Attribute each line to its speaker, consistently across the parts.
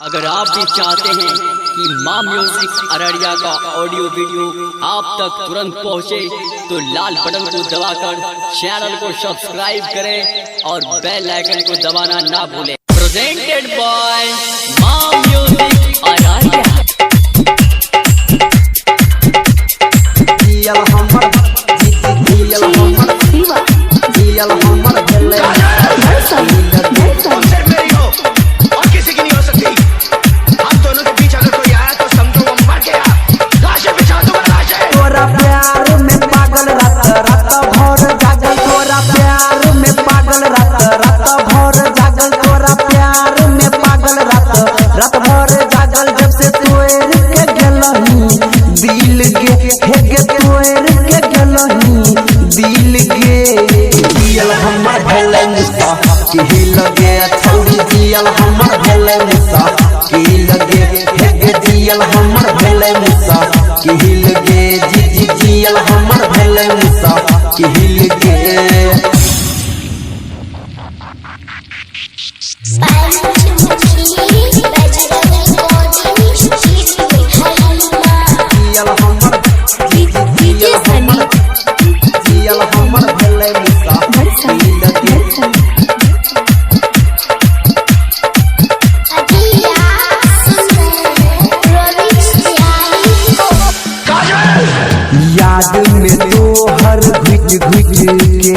Speaker 1: अगर आप भी चाहते हैं कि माँ म्यूजिक अररिया का ऑडियो वीडियो आप तक तुरंत पहुँचे तो लाल बटन को दबाकर चैनल को सब्सक्राइब करें और बेल आइकन को दबाना ना भूलें। प्रेजेंटेड बाय माँ म्यूजिक अररिया।
Speaker 2: की लगे छौरी जियल हमर भेले मुसा की लगे हेगे जियल हमर भेले मुसा की लगे जी जियल हमर भेले मुसा की लगे याद में तो हर घुट के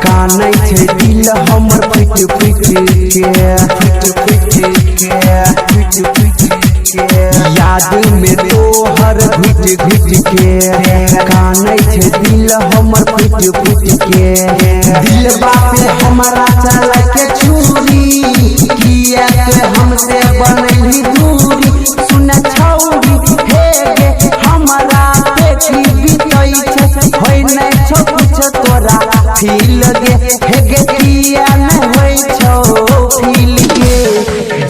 Speaker 2: कानै छै दिल हमर फुट के याद में तो हर घुट के कानै छै दिल हमर फुट के दिलबा पे हमारा चला के छुरी किया के हमसे बनली दूरी सुन छौरी हेगे हमरा देखी बीतै छै होय नै छौ कुछ तोरा फील गे हेगे किया नै होय छौ फील गे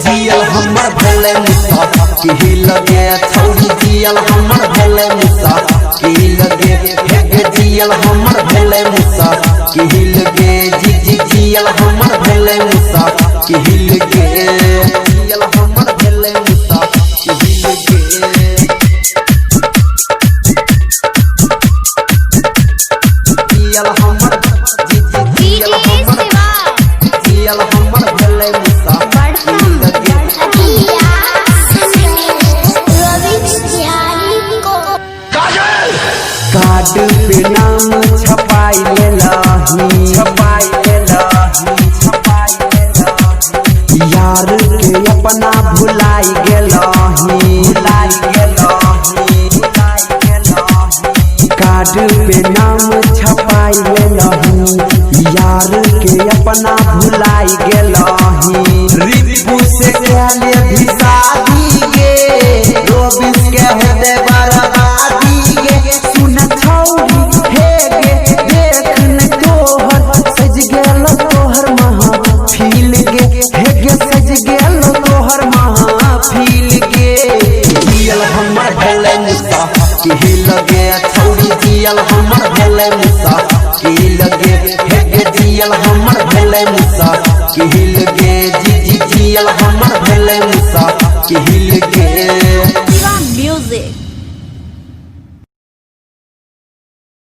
Speaker 2: जियल हमर भेले मुसा की लगे छौरी जियल हमर भेले मुसा की लगे हेगे जियल हमर भेले मुसा की लगे जी जियल हमर भेले मुसा की लगे जियल हमर भेले मुसा की लगे जियल हमर जियल हमर भेले मुसा की लगे कार्ड पे नाम छपाई लेलही यार के अपना भुलाई गेलही कार्ड पे नाम छपाई लेलही यार के अपना भुलाई गेलही रिपु से कहले भी शादी गे रोबिस के हेते बर्बादी गे सुन छौरी हेगे देख न तोहर सज गेल तोहर महफिल गे हेगे सज गेल तोहर महफिल गे जियल हमर भेले मुसा की लगे छौरी जियल हमर भेले मुसा की लगे हेगे जियल हमर भेले मुसा की लगे जी जियल हमर भेले मुसा की लगे
Speaker 3: म्यूजिक।